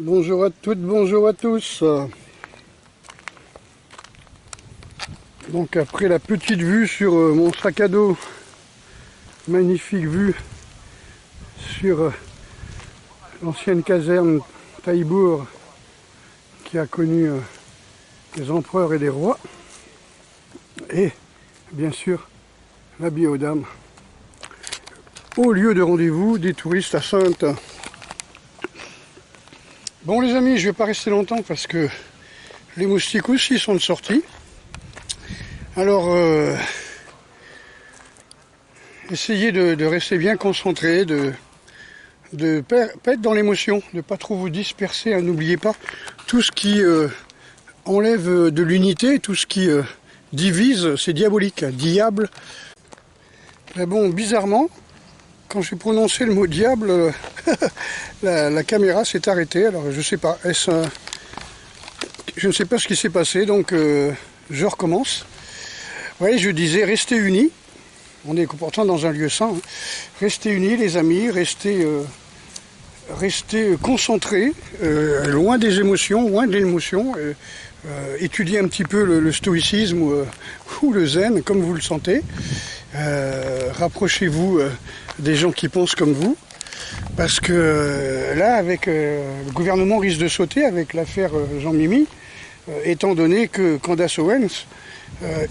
Bonjour à toutes, bonjour à tous. Donc après la petite vue sur mon sac à dos, magnifique vue sur l'ancienne caserne Taillebourg qui a connu des empereurs et des rois, et bien sûr la Biodame, au lieu de rendez-vous des touristes à Saintes. Bon les amis, je vais pas rester longtemps parce que les moustiques aussi sont de sortie. Alors essayez de rester bien concentré, de pas être dans l'émotion, de pas trop vous disperser. N'oubliez pas tout ce qui enlève de l'unité, tout ce qui divise, c'est diabolique, diable. Mais bon, bizarrement, quand j'ai prononcé le mot diable, la caméra s'est arrêtée. Alors je sais pas, je ne sais pas ce qui s'est passé, donc je recommence. Oui, je disais restez unis. On est pourtant dans un lieu saint. Hein. Restez unis les amis, restez concentrés, loin des émotions, loin de l'émotion. Étudiez un petit peu le stoïcisme ou le zen, comme vous le sentez. Rapprochez-vous des gens qui pensent comme vous. Parce que là, avec le gouvernement risque de sauter avec l'affaire Jean-Mimi, étant donné que Candace Owens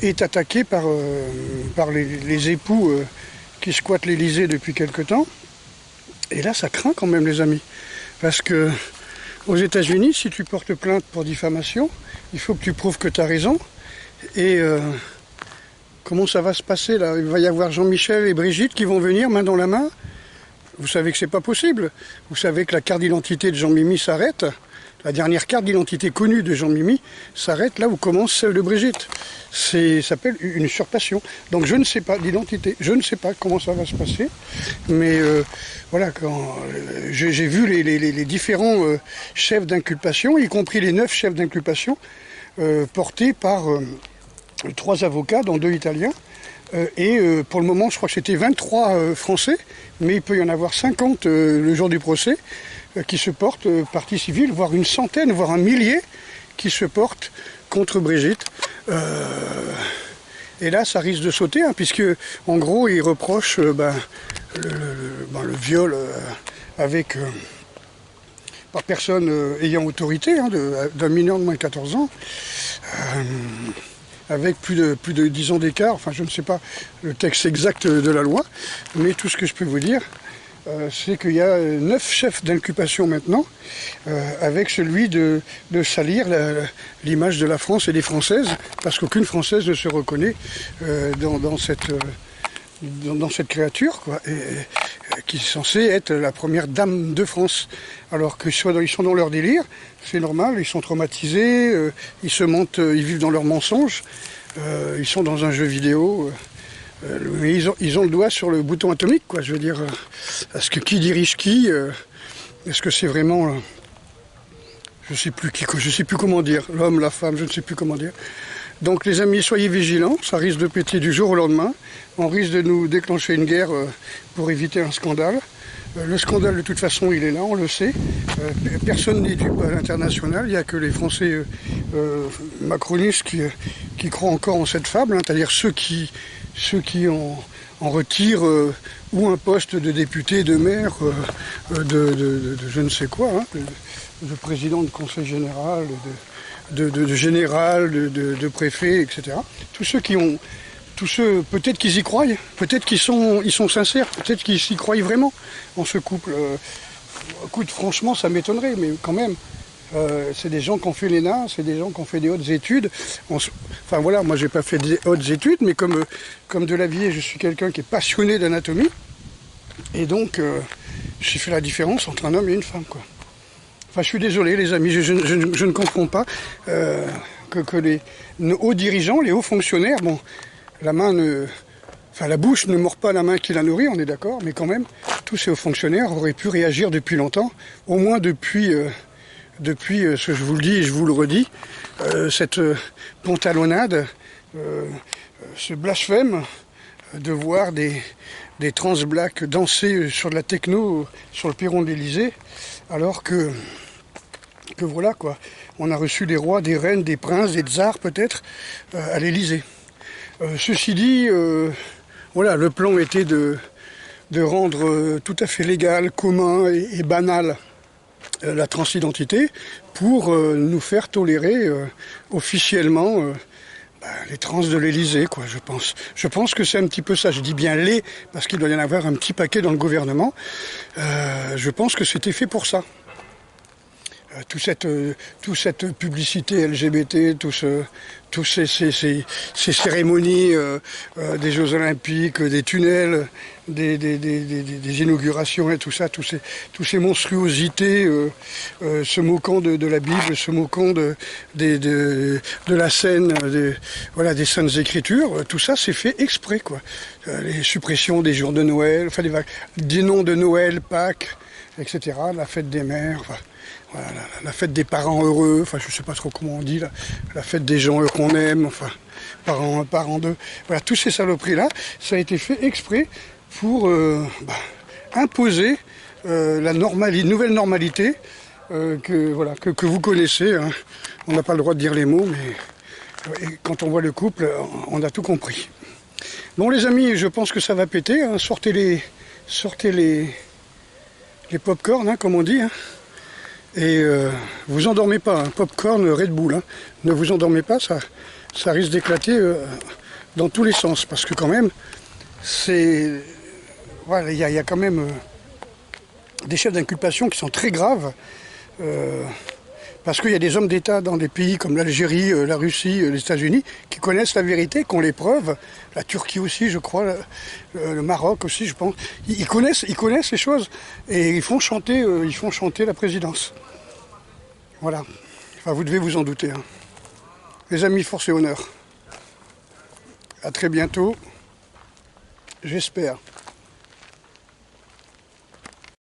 est attaquée par les époux qui squattent l'Élysée depuis quelque temps. Et là, ça craint quand même, les amis. Parce que aux États-Unis, si tu portes plainte pour diffamation, il faut que tu prouves que tu as raison. Et comment ça va se passer là? Il va y avoir Jean-Michel et Brigitte qui vont venir main dans la main. Vous savez que c'est pas possible. Vous savez que la carte d'identité de Jean-Mimi s'arrête. La dernière carte d'identité connue de Jean-Mimi s'arrête là où commence celle de Brigitte. Ça s'appelle une usurpation. Donc je ne sais pas d'identité. Je ne sais pas comment ça va se passer. Mais voilà, quand j'ai vu les différents chefs d'inculpation, y compris les 9 chefs d'inculpation, portés par 3 avocats, dont 2 Italiens. Et pour le moment, je crois que c'était 23 Français, mais il peut y en avoir 50 le jour du procès qui se portent partie civile, voire une centaine, voire un millier qui se portent contre Brigitte. Et là, ça risque de sauter, hein, puisque en gros, ils reprochent le viol avec par personne ayant autorité, hein, d'un mineur de moins de 14 ans. Avec plus de 10 ans d'écart, enfin je ne sais pas le texte exact de la loi, mais tout ce que je peux vous dire, c'est qu'il y a 9 chefs d'inculpation maintenant, avec celui de salir l'image de la France et des Françaises, parce qu'aucune Française ne se reconnaît dans cette créature, quoi, qui est censée être la première dame de France, alors qu'ils sont dans leur délire, c'est normal, ils sont traumatisés, ils se mentent, ils vivent dans leurs mensonges, ils sont dans un jeu vidéo, mais ils ont le doigt sur le bouton atomique, quoi, je veux dire, est-ce que qui dirige qui, est-ce que c'est vraiment, je sais plus comment dire, l'homme, la femme, je ne sais plus comment dire. Donc les amis, soyez vigilants, ça risque de péter du jour au lendemain. On risque de nous déclencher une guerre pour éviter un scandale. Le scandale, de toute façon, il est là, on le sait. Personne n'est dupe à l'international, il n'y a que les Français macronistes qui croient encore en cette fable, hein, c'est-à-dire ceux qui en retirent ou un poste de député, de maire, de je ne sais quoi, hein, de président de conseil général, de général, de préfet, etc. Tous ceux peut-être qu'ils y croient, peut-être qu'ils sont sincères, peut-être qu'ils s'y croient vraiment en ce couple. Écoute, franchement, ça m'étonnerait, mais quand même, c'est des gens qui ont fait l'ENA, c'est des gens qui ont fait des hautes études. Enfin voilà, moi j'ai pas fait des hautes études, mais comme de Lavier, je suis quelqu'un qui est passionné d'anatomie, et donc j'ai fait la différence entre un homme et une femme, quoi. Enfin, je suis désolé, les amis, je ne comprends pas que les hauts dirigeants, les hauts fonctionnaires, bon, la bouche ne mord pas la main qui la nourrit, on est d'accord, mais quand même, tous ces hauts fonctionnaires auraient pu réagir depuis longtemps, au moins depuis ce que je vous le dis et je vous le redis, cette pantalonnade, ce blasphème de voir des trans-blacks danser sur de la techno sur le perron de l'Élysée, alors que que voilà quoi, on a reçu des rois, des reines, des princes, des tsars peut-être à l'Élysée. Ceci dit, voilà, le plan était de rendre tout à fait légal, commun et banal la transidentité pour nous faire tolérer officiellement les trans de l'Élysée, quoi, je pense. Je pense que c'est un petit peu ça. Je dis bien les, parce qu'il doit y en avoir un petit paquet dans le gouvernement. Je pense que c'était fait pour ça. Toute cette publicité LGBT, tous ces cérémonies des Jeux Olympiques, des tunnels, des inaugurations et tout ça, tous ces monstruosités, se moquant de la Bible, se moquant de la scène, voilà, des Saintes Écritures, tout ça c'est fait exprès, quoi. Les suppressions des jours de Noël, enfin des noms de Noël, Pâques, etc., la fête des mères, enfin, voilà, la fête des parents heureux, enfin je sais pas trop comment on dit, la fête des gens qu'on aime, enfin parents d'eux. Voilà, tous ces saloperies-là, ça a été fait exprès pour imposer la nouvelle normalité que vous connaissez. Hein. On n'a pas le droit de dire les mots, mais quand on voit le couple, on a tout compris. Bon les amis, je pense que ça va péter, hein. Sortez les pop-corn, hein, comme on dit. Hein. Et vous endormez pas, hein. Popcorn, Red Bull, hein. Ne vous endormez pas, ça risque d'éclater dans tous les sens, parce que quand même, voilà, il y a quand même des chefs d'inculpation qui sont très graves, parce qu'il y a des hommes d'État dans des pays comme l'Algérie, la Russie, les États-Unis, qui connaissent la vérité, qui ont les preuves, la Turquie aussi, je crois, le Maroc aussi, je pense. Ils connaissent les choses et ils font chanter la présidence. Voilà. Enfin, vous devez vous en douter. Hein. Les amis, force et honneur. À très bientôt. J'espère.